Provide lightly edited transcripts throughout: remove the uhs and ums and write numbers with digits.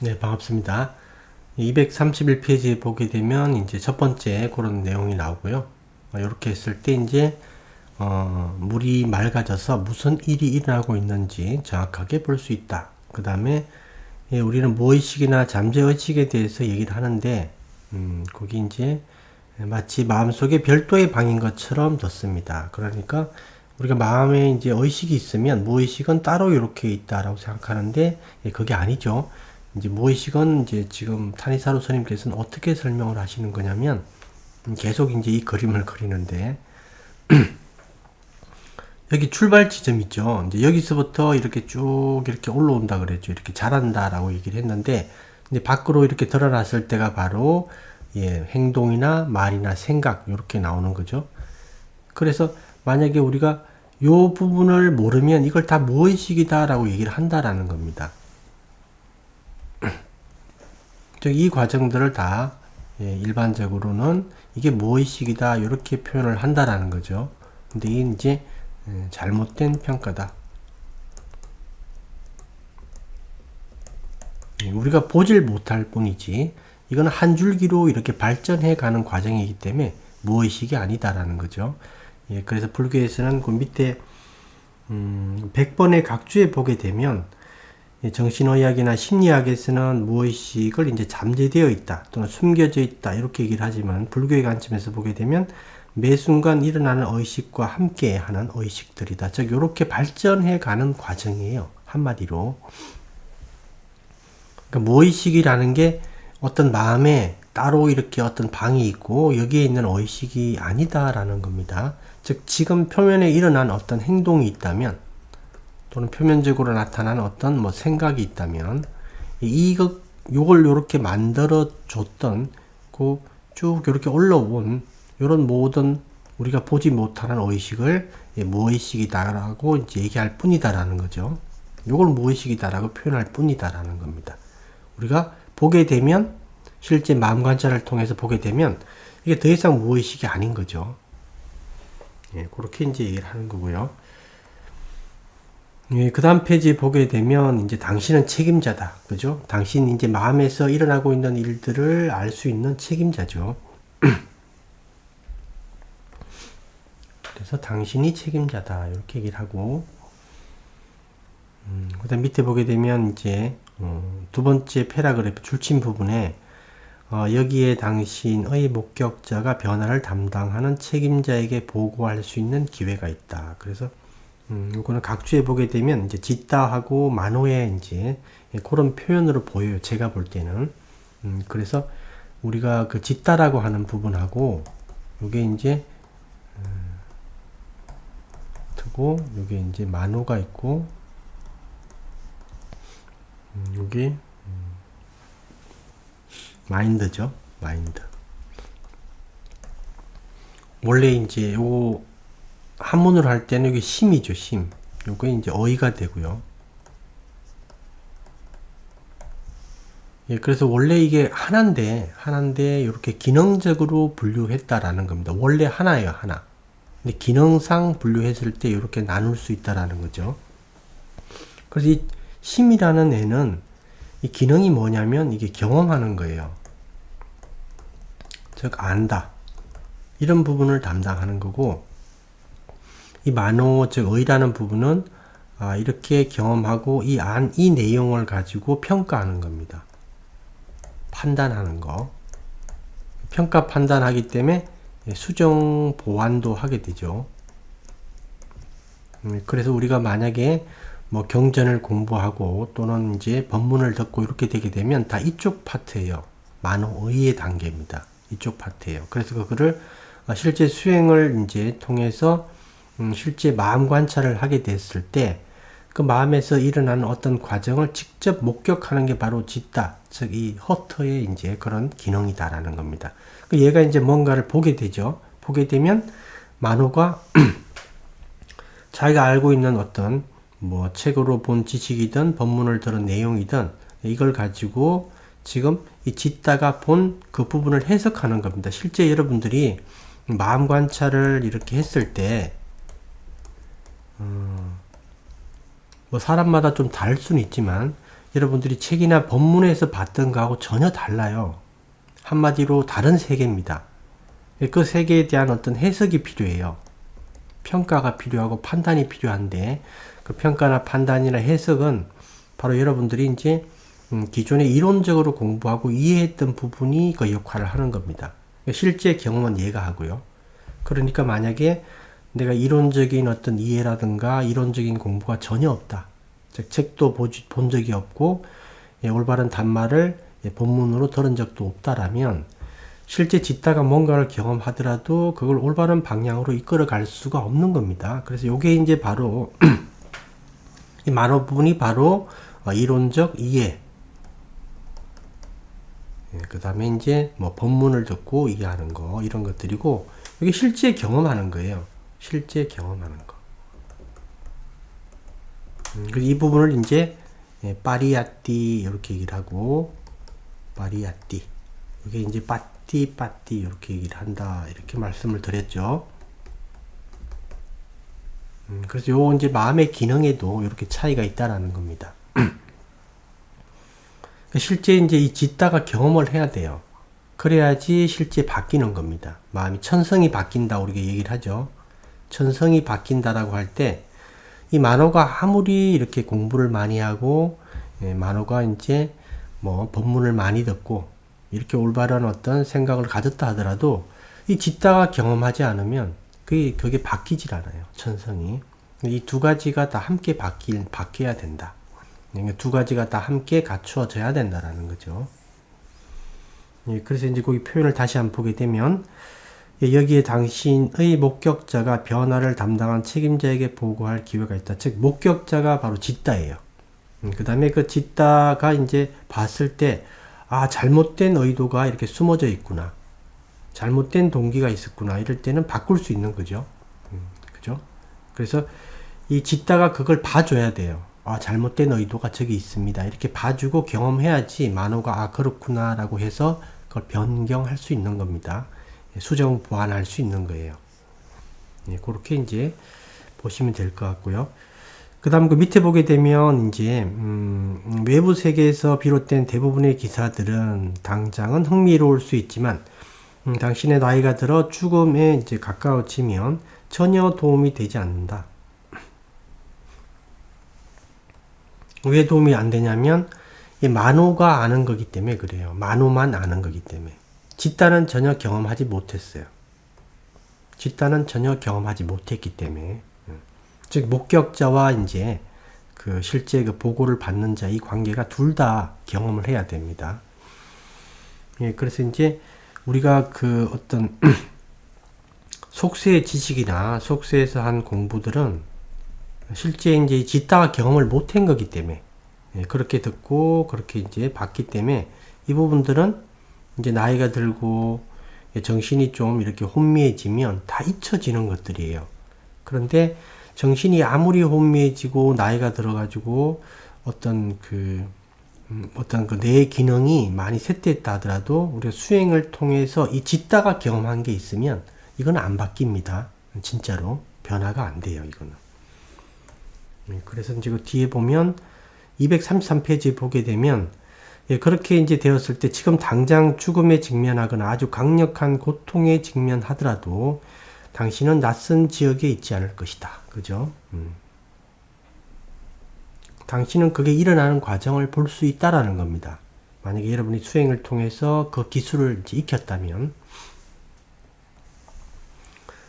네, 반갑습니다. 231페이지에 보게 되면 이제 첫 번째 그런 내용이 나오고요. 이렇게 했을 때 이제 물이 맑아져서 무슨 일이 일어나고 있는지 정확하게 볼 수 있다. 그 다음에 우리는 무의식이나 잠재의식에 대해서 얘기를 하는데 거기 이제 마치 마음속에 별도의 방인 것처럼 뒀습니다. 그러니까 우리가 마음에 이제 의식이 있으면 무의식은 따로 이렇게 있다라고 생각하는데 그게 아니죠. 이제 무의식은 이제 지금 타니사로 스님께서는 어떻게 설명을 하시는 거냐면 계속 이제 이 그림을 그리는데 여기 출발 지점 있죠. 이제 여기서부터 이렇게 쭉 이렇게 올라온다 그랬죠. 이렇게 자란다라고 얘기를 했는데 이제 밖으로 이렇게 드러났을 때가 바로 행동이나 말이나 생각 이렇게 나오는 거죠. 그래서 만약에 우리가 요 부분을 모르면 이걸 다 무의식이다라고 얘기를 한다라는 겁니다. 즉 이 과정들을 다 일반적으로는 이게 무의식이다 이렇게 표현을 한다라는 거죠. 근데 이게 이제 잘못된 평가다. 우리가 보질 못할 뿐이지 이건 한 줄기로 이렇게 발전해 가는 과정이기 때문에 무의식이 아니다라는 거죠. 그래서 불교에서는 그 밑에 100번의 각주에 보게 되면 정신의학이나 심리학에서는 무의식을 이제 잠재되어 있다 또는 숨겨져 있다 이렇게 얘기를 하지만 불교의 관점에서 보게 되면 매 순간 일어나는 의식과 함께 하는 의식들이다. 즉 이렇게 발전해 가는 과정이에요. 한마디로. 그러니까 무의식이라는 게 어떤 마음에 따로 이렇게 어떤 방이 있고 여기에 있는 의식이 아니다라는 겁니다. 즉 지금 표면에 일어난 어떤 행동이 있다면 또는 표면적으로 나타난 어떤 뭐 생각이 있다면 요걸 요렇게 만들어 줬던 그 쭉 이렇게 올라온 요런 모든 우리가 보지 못하는 의식을 무의식이다라고 이제 얘기할 뿐이다라는 거죠. 요걸 무의식이다라고 표현할 뿐이다라는 겁니다. 우리가 보게 되면 실제 마음 관찰을 통해서 보게 되면 이게 더 이상 무의식이 아닌 거죠. 그렇게 이제 얘기를 하는 거고요. 그 다음 페이지 보게 되면 이제 당신은 책임자다. 그죠? 당신 이제 마음에서 일어나고 있는 일들을 알 수 있는 책임자죠. 그래서 당신이 책임자다. 이렇게 얘기를 하고 그 다음 밑에 보게 되면 이제 두 번째 패러그래프 줄침 부분에 여기에 당신의 목격자가 변화를 담당하는 책임자에게 보고할 수 있는 기회가 있다. 그래서 이거는 각주에 보게 되면 이제 짓다하고 만호에 이제 그런 표현으로 보여요. 제가 볼 때는. 그래서 우리가 그 짓다라고 하는 부분하고 요게 이제 트고 요게 이제 만호가 있고 요게 마인드죠. 마인드. 원래 이제 요 한문으로 할 때는 이게 심이죠. 심. 요게 이제 어이가 되고요. 그래서 원래 이게 하나인데 이렇게 기능적으로 분류했다라는 겁니다. 원래 하나예요, 하나. 근데 기능상 분류했을 때 이렇게 나눌 수 있다라는 거죠. 그래서 이 심이라는 애는 이 기능이 뭐냐면 이게 경험하는 거예요. 즉 안다. 이런 부분을 담당하는 거고 이 만호 즉 의라는 부분은 이렇게 경험하고 이 내용을 가지고 평가하는 겁니다. 판단하는 거. 평가 판단하기 때문에 수정 보완도 하게 되죠. 그래서 우리가 만약에 뭐 경전을 공부하고 또는 이제 법문을 듣고 이렇게 되게 되면 다 이쪽 파트예요. 만호의의 단계입니다. 이쪽 파트예요. 그래서 그거를 실제 수행을 이제 통해서 실제 마음 관찰을 하게 됐을 때 그 마음에서 일어나는 어떤 과정을 직접 목격하는 게 바로 짓다. 즉, 이 허터의 이제 그런 기능이다라는 겁니다. 얘가 이제 뭔가를 보게 되죠. 보게 되면 만호가 자기가 알고 있는 어떤 뭐 책으로 본 지식이든 법문을 들은 내용이든 이걸 가지고 지금 이 짓다가 본 그 부분을 해석하는 겁니다. 실제 여러분들이 마음 관찰을 이렇게 했을 때 뭐 사람마다 좀 다를 수는 있지만 여러분들이 책이나 본문에서 봤던 거하고 전혀 달라요. 한마디로 다른 세계입니다. 그 세계에 대한 어떤 해석이 필요해요. 평가가 필요하고 판단이 필요한데 그 평가나 판단이나 해석은 바로 여러분들이 이제 기존에 이론적으로 공부하고 이해했던 부분이 그 역할을 하는 겁니다. 실제 경험은 얘가 하고요. 그러니까 만약에 내가 이론적인 어떤 이해라든가 이론적인 공부가 전혀 없다. 즉 책도 본 적이 없고 올바른 단말을 본문으로 들은 적도 없다라면 실제 짓다가 뭔가를 경험하더라도 그걸 올바른 방향으로 이끌어 갈 수가 없는 겁니다. 그래서 요게 이제 바로 이 만호 부분이 바로 이론적 이해. 그 다음에 이제 뭐 본문을 듣고 이해하는 거 이런 것들이고 이게 실제 경험하는 거예요. 실제 경험하는 거. 이 부분을 이제 파리아띠 이렇게 얘기를 하고 파리아띠 이게 이제 빠띠 이렇게 얘기를 한다 이렇게 말씀을 드렸죠. 그래서 요 이제 마음의 기능에도 이렇게 차이가 있다라는 겁니다. 실제 이제 이 짓다가 경험을 해야 돼요. 그래야지 실제 바뀌는 겁니다. 마음이 천성이 바뀐다 우리가 얘기를 하죠. 천성이 바뀐다라고 할 때 이 만호가 아무리 이렇게 공부를 많이 하고 만호가 이제 뭐 본문을 많이 듣고 이렇게 올바른 어떤 생각을 가졌다 하더라도 이 짓다가 경험하지 않으면 그게 바뀌질 않아요. 천성이. 이 두 가지가 다 함께 바뀌어야 된다. 두 가지가 다 함께 갖추어져야 된다라는 거죠. 그래서 이제 거기 표현을 다시 한번 보게 되면 여기에 당신의 목격자가 변화를 담당한 책임자에게 보고할 기회가 있다. 즉 목격자가 바로 짓다예요. 그 다음에 그 짓다가 이제 봤을 때 잘못된 의도가 이렇게 숨어져 있구나. 잘못된 동기가 있었구나. 이럴 때는 바꿀 수 있는 거죠. 그죠? 그래서 이 짓다가 그걸 봐줘야 돼요. 잘못된 의도가 저기 있습니다. 이렇게 봐주고 경험해야지 만호가 그렇구나 라고 해서 그걸 변경할 수 있는 겁니다. 수정 보완할 수 있는 거예요. 그렇게 이제 보시면 될 것 같고요. 그 다음 그 밑에 보게 되면 이제 외부 세계에서 비롯된 대부분의 기사들은 당장은 흥미로울 수 있지만 당신의 나이가 들어 죽음에 이제 가까워지면 전혀 도움이 되지 않는다. 왜 도움이 안 되냐면 만호가 아는 거기 때문에 그래요. 만호만 아는 거기 때문에. 짓다는 전혀 경험하지 못했어요. 짓다는 전혀 경험하지 못했기 때문에. 즉 목격자와 이제 그 실제 그 보고를 받는 자 이 관계가 둘 다 경험을 해야 됩니다. 그래서 이제 우리가 그 어떤 속세의 지식이나 속세에서 한 공부들은 실제 이제 짓다가 경험을 못한 거기 때문에 그렇게 듣고 그렇게 이제 봤기 때문에 이 부분들은 이제 나이가 들고 정신이 좀 이렇게 혼미해지면 다 잊혀지는 것들이에요. 그런데 정신이 아무리 혼미해지고 나이가 들어가지고 어떤 그 뇌 기능이 많이 쇠퇴했다 하더라도 우리가 수행을 통해서 이 짓다가 경험한 게 있으면 이건 안 바뀝니다. 진짜로 변화가 안 돼요. 이거는. 그래서 이제 그 뒤에 보면 233페이지 보게 되면 그렇게 이제 되었을 때 지금 당장 죽음에 직면하거나 아주 강력한 고통에 직면하더라도 당신은 낯선 지역에 있지 않을 것이다. 그죠? 당신은 그게 일어나는 과정을 볼 수 있다라는 겁니다. 만약에 여러분이 수행을 통해서 그 기술을 이제 익혔다면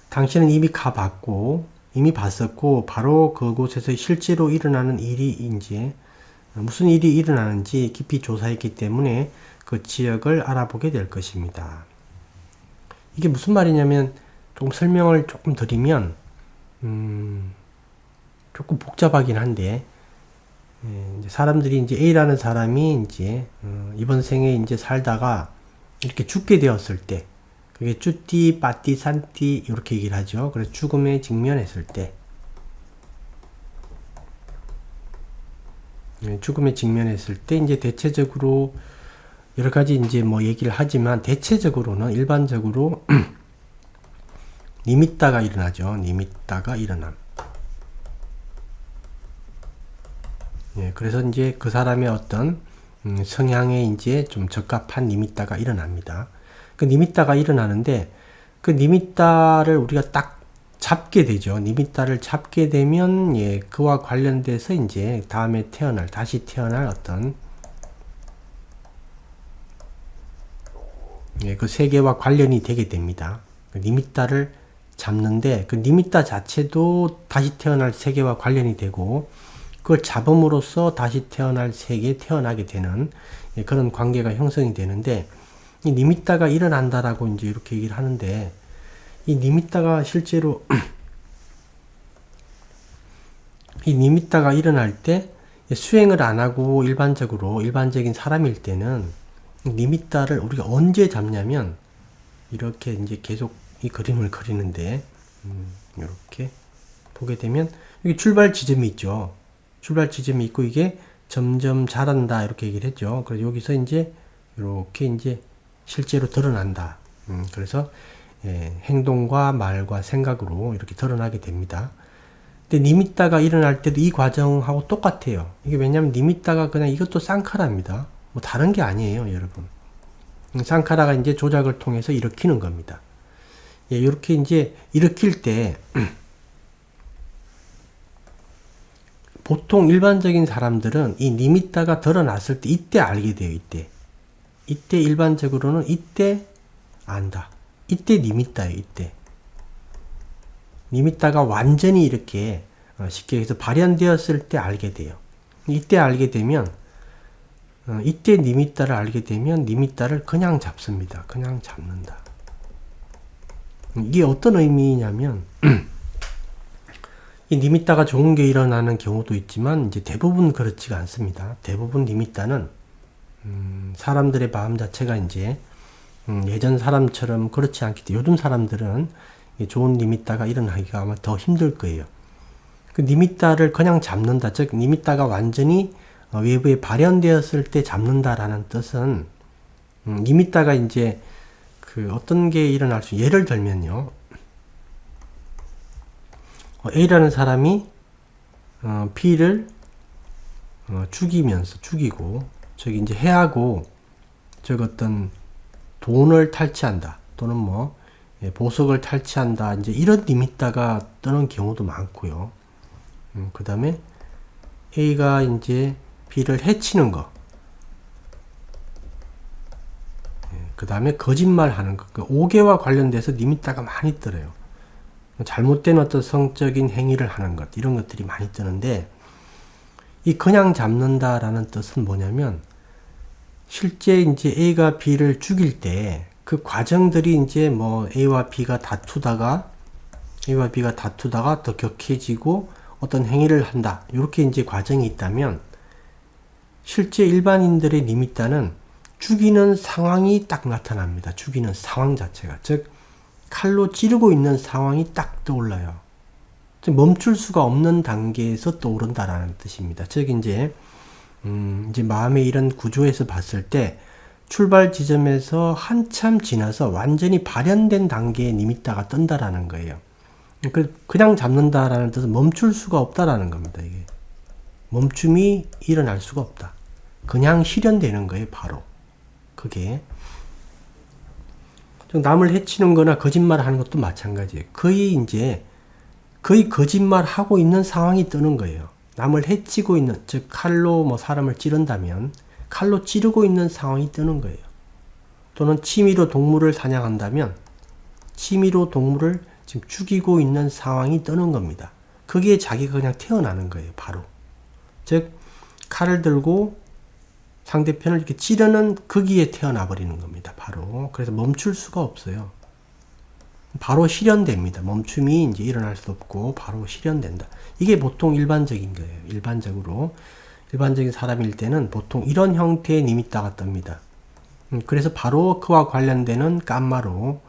당신은 이미 가봤고 이미 봤었고 바로 그곳에서 실제로 일어나는 일이 이제 무슨 일이 일어나는지 깊이 조사했기 때문에 그 지역을 알아보게 될 것입니다. 이게 무슨 말이냐면 조금 설명을 조금 드리면 조금 복잡하긴 한데 사람들이 이제 A라는 사람이 이제 이번 생에 이제 살다가 이렇게 죽게 되었을 때 그게 쭈띠, 빠띠, 산띠 이렇게 얘기를 하죠. 그래서 죽음에 직면했을 때 죽음에 직면했을 때 이제 대체적으로 여러 가지 이제 뭐 얘기를 하지만 대체적으로는 일반적으로 니미따가 일어나죠. 니미따가 일어남. 예, 그래서 이제 그 사람의 어떤 성향에 이제 좀 적합한 니미따가 일어납니다. 그 니미따가 일어나는데 그 니미따를 우리가 딱 잡게 되죠. 니미따를 잡게 되면 예, 그와 관련돼서 이제 다음에 다시 태어날 어떤 예, 그 세계와 관련이 되게 됩니다. 그 니미따를 잡는데 그 니미따 자체도 다시 태어날 세계와 관련이 되고 그걸 잡음으로써 다시 태어날 세계에 태어나게 되는 예, 그런 관계가 형성이 되는데 이 니미따가 일어난다라고 이제 이렇게 얘기를 하는데 이 니미따가 실제로 이 니미따가 일어날 때 수행을 안 하고 일반적인 사람일 때는 니미따를 우리가 언제 잡냐면 이렇게 이제 계속 이 그림을 그리는데 이렇게 보게 되면 여기 출발 지점이 있죠. 출발 지점이 있고 이게 점점 자란다 이렇게 얘기를 했죠. 그래서 여기서 이제 이렇게 이제 실제로 드러난다. 그래서 예, 행동과 말과 생각으로 이렇게 드러나게 됩니다. 근데 니미따가 일어날 때도 이 과정하고 똑같아요. 이게 왜냐면 니미따가 그냥 이것도 쌍카라입니다. 뭐 다른 게 아니에요, 여러분. 쌍카라가 이제 조작을 통해서 일으키는 겁니다. 예, 이렇게 이제 일으킬 때 보통 일반적인 사람들은 이 니미따가 드러났을 때 이때 알게 돼요. 이때 일반적으로는 이때 안다. 이때 니미따예요. 이때 니미따가 완전히 이렇게 쉽게 해서 발현되었을 때 알게 돼요. 이때 알게 되면 이때 니미따를 알게 되면 니미따를 그냥 잡습니다. 그냥 잡는다. 이게 어떤 의미냐면 이 니미따가 좋은 게 일어나는 경우도 있지만 이제 대부분 그렇지가 않습니다. 대부분 니미따는 사람들의 마음 자체가 이제 예전 사람처럼 그렇지 않기 때문에 요즘 사람들은 좋은 니미따가 일어나기가 아마 더 힘들 거예요. 그 니미따를 그냥 잡는다, 즉 니미따가 완전히 외부에 발현되었을 때 잡는다라는 뜻은 니미따가 이제 그 어떤 게 일어날 수 예를 들면요. A라는 사람이 B를 죽이고 저기 이제 해하고 저기 어떤 돈을 탈취한다 또는 뭐 보석을 탈취한다 이제 이런 니미따가 뜨는 경우도 많고요. 그 다음에 A가 이제 B를 해치는 거, 그 다음에 거짓말 하는 거, 그 5개와 관련돼서 니미따가 많이 뜨어요. 잘못된 어떤 성적인 행위를 하는 것, 이런 것들이 많이 뜨는데, 이 그냥 잡는다라는 뜻은 뭐냐면, 실제 이제 A가 B를 죽일 때, 그 과정들이 이제 뭐 A와 B가 다투다가 더 격해지고 어떤 행위를 한다. 이렇게 이제 과정이 있다면, 실제 일반인들의 니미따는 죽이는 상황이 딱 나타납니다. 죽이는 상황 자체가. 즉, 칼로 찌르고 있는 상황이 딱 떠올라요. 즉, 멈출 수가 없는 단계에서 떠오른다라는 뜻입니다. 즉, 이제 마음의 이런 구조에서 봤을 때, 출발 지점에서 한참 지나서 완전히 발현된 단계의 니미따가 뜬다라는 거예요. 그냥 잡는다라는 뜻은 멈출 수가 없다라는 겁니다. 이게 멈춤이 일어날 수가 없다. 그냥 실현되는 거예요, 바로. 그게 남을 해치는 거나 거짓말 하는 것도 마찬가지예요. 거의 거짓말 하고 있는 상황이 뜨는 거예요. 남을 해치고 있는, 즉 칼로 뭐 사람을 찌른다면 칼로 찌르고 있는 상황이 뜨는 거예요. 또는 취미로 동물을 사냥한다면 취미로 동물을 지금 죽이고 있는 상황이 뜨는 겁니다. 거기에 자기가 그냥 태어나는 거예요, 바로. 즉 칼을 들고 상대편을 이렇게 찌르는 거기에 태어나 버리는 겁니다, 바로. 그래서 멈출 수가 없어요. 바로 실현됩니다. 멈춤이 이제 일어날 수 없고 바로 실현된다. 이게 보통 일반적인 거예요. 일반적인 사람일 때는 보통 이런 형태의 니미따가 뜹니다. 그래서 바로 그와 관련되는 깜마로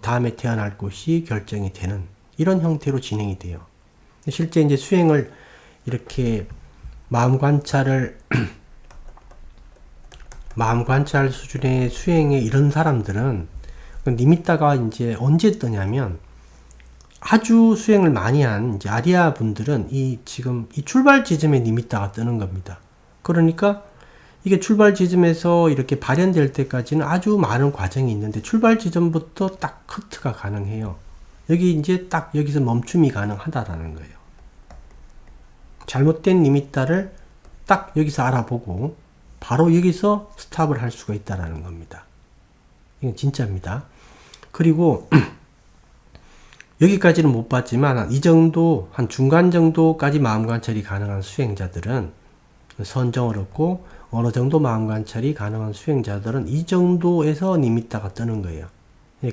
다음에 태어날 곳이 결정이 되는 이런 형태로 진행이 돼요. 실제 이제 수행을 이렇게 마음 관찰 수준의 수행에 이런 사람들은 니미따가 이제 언제 뜨냐면 아주 수행을 많이 한 이제 아리아 분들은 지금 이 출발 지점에 니미타가 뜨는 겁니다. 그러니까 이게 출발 지점에서 이렇게 발현될 때까지는 아주 많은 과정이 있는데 출발 지점부터 딱 커트가 가능해요. 여기 이제 딱 여기서 멈춤이 가능하다라는 거예요. 잘못된 니미타를 딱 여기서 알아보고 바로 여기서 스탑을 할 수가 있다라는 겁니다. 이건 진짜입니다. 그리고 여기까지는 못 봤지만 이 정도 한 중간 정도까지 마음관찰이 가능한 수행자들은 선정을 얻고 어느 정도 마음관찰이 가능한 수행자들은 이 정도에서 니미타가 뜨는 거예요.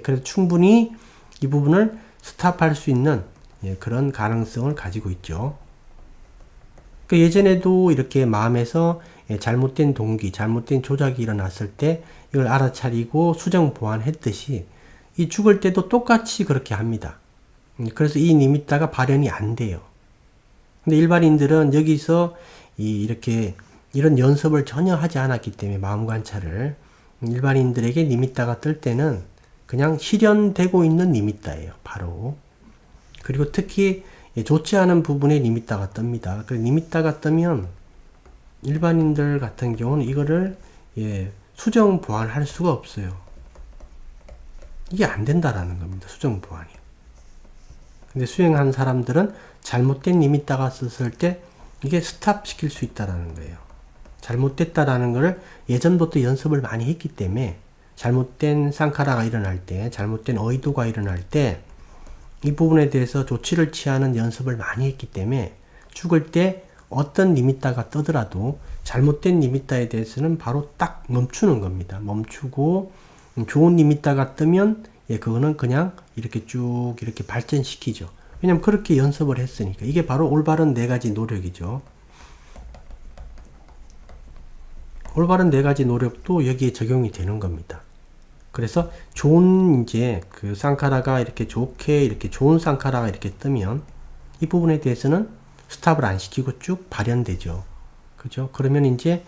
그래서 충분히 이 부분을 스탑할 수 있는 그런 가능성을 가지고 있죠. 예전에도 이렇게 마음에서 잘못된 동기, 잘못된 조작이 일어났을 때 이걸 알아차리고 수정 보완했듯이 이 죽을 때도 똑같이 그렇게 합니다. 그래서 이 니미타가 발현이 안 돼요. 근데 일반인들은 여기서 이렇게 이런 연습을 전혀 하지 않았기 때문에 마음 관찰을 일반인들에게 니미타가 뜰 때는 그냥 실현되고 있는 니미타예요. 바로. 그리고 특히 좋지 않은 부분에 니미타가 뜹니다. 그 니미타가 뜨면 일반인들 같은 경우는 이거를 수정 보완할 수가 없어요. 이게 안 된다라는 겁니다. 수정 보완이. 근데 수행한 사람들은 잘못된 니미타가 썼을 때 이게 스탑 시킬 수 있다라는 거예요. 잘못됐다라는 것을 예전부터 연습을 많이 했기 때문에 잘못된 상카라가 일어날 때, 잘못된 의도가 일어날 때 이 부분에 대해서 조치를 취하는 연습을 많이 했기 때문에 죽을 때 어떤 니미타가 뜨더라도 잘못된 니미타에 대해서는 바로 딱 멈추는 겁니다. 멈추고 좋은 니미타가 뜨면 그거는 그냥 이렇게 쭉 이렇게 발전시키죠. 왜냐면 그렇게 연습을 했으니까. 이게 바로 올바른 네 가지 노력이죠. 올바른 네 가지 노력도 여기에 적용이 되는 겁니다. 그래서 좋은 이제 그 상카라가 이렇게 좋게 이렇게 좋은 상카라가 이렇게 뜨면 이 부분에 대해서는 스탑을 안 시키고 쭉 발현되죠. 그죠? 그러면 이제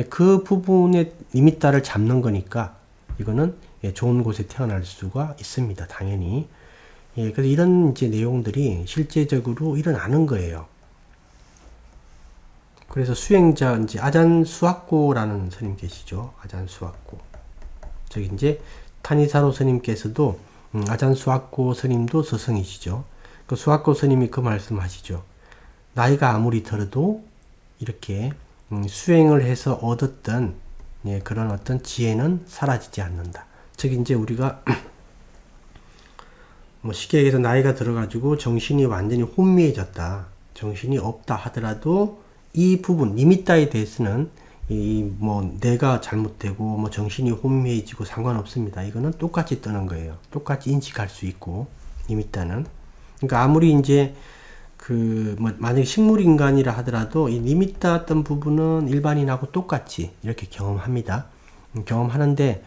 그 부분의 니미타를 잡는 거니까 이거는 좋은 곳에 태어날 수가 있습니다. 당연히. 그래서 이런 이제 내용들이 실제적으로 일어나는 거예요. 그래서 수행자, 이제 아잔 수학고라는 스님 계시죠. 아잔 수학고. 저기 이제 타니사로 스님께서도 아잔 수학고 스님도 스승이시죠. 그 수학고 스님이 그 말씀하시죠. 나이가 아무리 들어도 이렇게 수행을 해서 얻었던 그런 어떤 지혜는 사라지지 않는다. 즉 이제 우리가 뭐 쉽게 얘기해서 나이가 들어가지고 정신이 완전히 혼미해졌다. 정신이 없다 하더라도 이 부분 니미타에 대해서는 뭐 내가 잘못되고 뭐 정신이 혼미해지고 상관없습니다. 이거는 똑같이 뜨는 거예요. 똑같이 인식할 수 있고 니미타는. 그러니까 아무리 이제 뭐 만약에 식물인간이라 하더라도 이 니미타 뜬 부분은 일반인하고 똑같이 이렇게 경험합니다. 경험하는데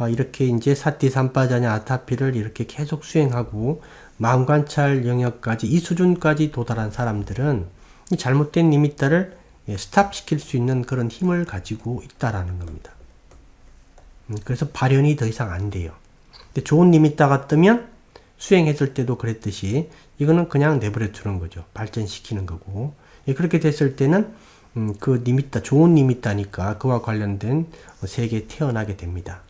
이렇게 이제 사티 삼빠자냐 아타피를 이렇게 계속 수행하고 마음관찰 영역까지 이 수준까지 도달한 사람들은 이 잘못된 니미타를 스탑 시킬 수 있는 그런 힘을 가지고 있다라는 겁니다. 그래서 발현이 더 이상 안 돼요. 근데 좋은 니미타가 뜨면 수행했을 때도 그랬듯이 이거는 그냥 내버려 두는 거죠. 발전시키는 거고. 그렇게 됐을 때는 그 니미타, 좋은 니미타니까 그와 관련된 세계에 태어나게 됩니다.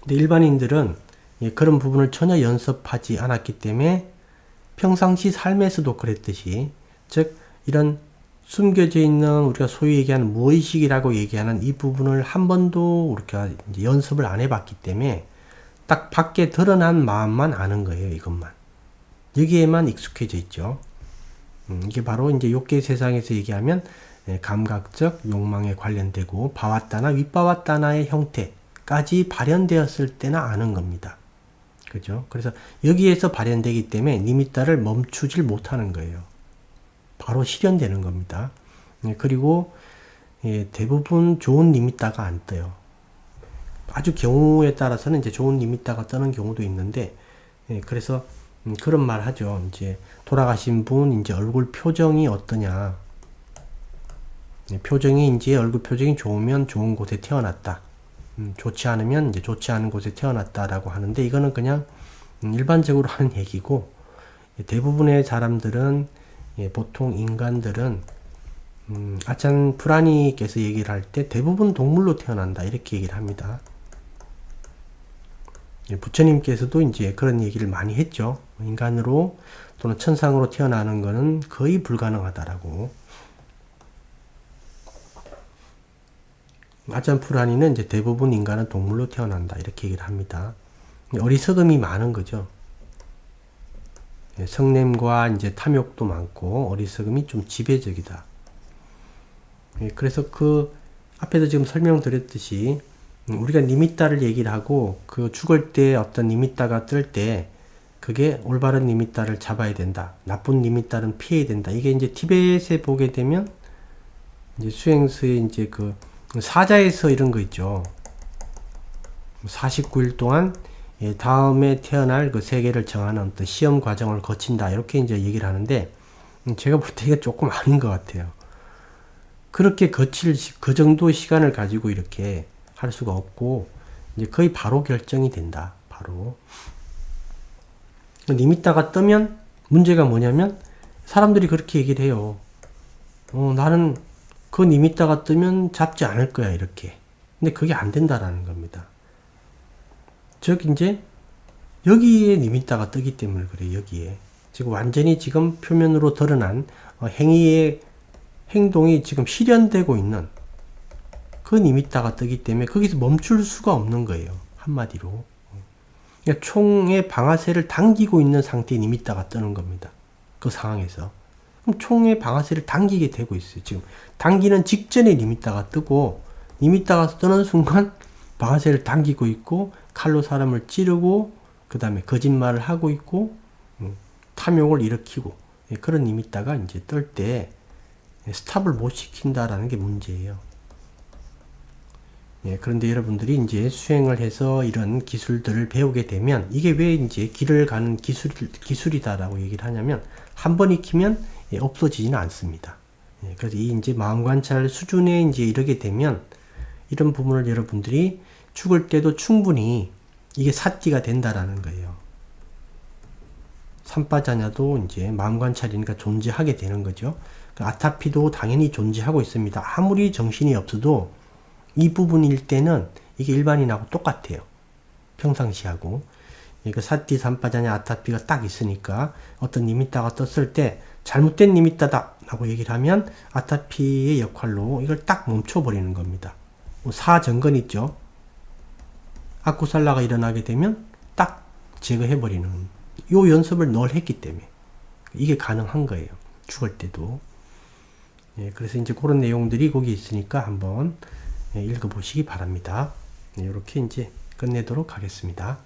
근데 일반인들은 그런 부분을 전혀 연습하지 않았기 때문에 평상시 삶에서도 그랬듯이 즉 이런 숨겨져 있는 우리가 소위 얘기하는 무의식이라고 얘기하는 이 부분을 한 번도 우리가 이제 연습을 안 해봤기 때문에 딱 밖에 드러난 마음만 아는 거예요. 이것만. 여기에만 익숙해져 있죠. 이게 바로 이제 욕계 세상에서 얘기하면 감각적 욕망에 관련되고 바와따나 윗바와따나의 형태까지 발현되었을 때나 아는 겁니다. 그죠? 그래서 여기에서 발현되기 때문에 니미타를 멈추질 못하는 거예요. 바로 실현되는 겁니다. 그리고 대부분 좋은 니미타가 안 떠요. 아주 경우에 따라서는 이제 좋은 니미타가 뜨는 경우도 있는데, 그래서 그런 말 하죠. 이제 돌아가신 분 이제 얼굴 표정이 어떠냐. 표정이 이제 얼굴 표정이 좋으면 좋은 곳에 태어났다. 좋지 않으면 이제 좋지 않은 곳에 태어났다라고 하는데 이거는 그냥 일반적으로 하는 얘기고, 대부분의 사람들은, 보통 인간들은 아찬 프라니께서 얘기를 할 때 대부분 동물로 태어난다 이렇게 얘기를 합니다. 부처님께서도 이제 그런 얘기를 많이 했죠. 인간으로 또는 천상으로 태어나는 것은 거의 불가능하다라고. 아찬 프라니는 이제 대부분 인간은 동물로 태어난다 이렇게 얘기를 합니다. 어리석음이 많은 거죠. 성냄과 이제 탐욕도 많고 어리석음이 좀 지배적이다. 그래서 그 앞에도 지금 설명드렸듯이 우리가 니미따를 얘기를 하고 그 죽을 때 어떤 니미따가 뜰 때 그게 올바른 니미따를 잡아야 된다. 나쁜 니미따는 피해야 된다. 이게 이제 티벳에 보게 되면 이제 수행서에 이제 그 사자에서 이런 거 있죠. 49일 동안 다음에 태어날 그 세계를 정하는 어떤 시험 과정을 거친다. 이렇게 이제 얘기를 하는데 제가 볼 때 이게 조금 아닌 것 같아요. 그렇게 거칠 그 정도 시간을 가지고 이렇게 할 수가 없고 이제 거의 바로 결정이 된다. 바로 니미따가 뜨면 문제가 뭐냐면 사람들이 그렇게 얘기를 해요. 나는 그 니미따가 뜨면 잡지 않을 거야 이렇게. 근데 그게 안 된다라는 겁니다. 즉 이제 여기에 니미따가 뜨기 때문에 그래요. 여기에 지금 완전히 지금 표면으로 드러난 행위의 행동이 지금 실현되고 있는 그 니미따가 뜨기 때문에 거기서 멈출 수가 없는 거예요. 한마디로. 그러니까 총의 방아쇠를 당기고 있는 상태의 니미따가 뜨는 겁니다. 그 상황에서. 그럼 총의 방아쇠를 당기게 되고 있어요. 지금 당기는 직전에 니미따가 뜨고 니미따가 뜨는 순간 방아쇠를 당기고 있고 칼로 사람을 찌르고 그 다음에 거짓말을 하고 있고 탐욕을 일으키고 그런 니미따가 이제 뜰 때 스탑을 못 시킨다라는 게 문제예요. 그런데 여러분들이 이제 수행을 해서 이런 기술들을 배우게 되면 이게 왜 이제 길을 가는 기술이다라고 얘기를 하냐면 한 번 익히면 없어지지는 않습니다. 그래서 이 이제 마음 관찰 수준에 이제 이르게 되면 이런 부분을 여러분들이 죽을 때도 충분히 이게 사띠가 된다라는 거예요. 삼빠자냐도 이제 마음 관찰이니까 존재하게 되는 거죠. 아타피도 당연히 존재하고 있습니다. 아무리 정신이 없어도 이 부분일 때는 이게 일반인하고 똑같아요. 평상시하고. 그 사띠, 삼빠자냐, 아타피가 딱 있으니까 어떤 니미따가 떴을 때 잘못된 니미따다 라고 얘기를 하면 아타피의 역할로 이걸 딱 멈춰버리는 겁니다. 사정건 있죠. 아쿠살라가 일어나게 되면 딱 제거해버리는 요 연습을 늘 했기 때문에 이게 가능한 거예요. 죽을 때도. 그래서 이제 그런 내용들이 거기 있으니까 한번 읽어보시기 바랍니다. 이렇게 이제 끝내도록 하겠습니다.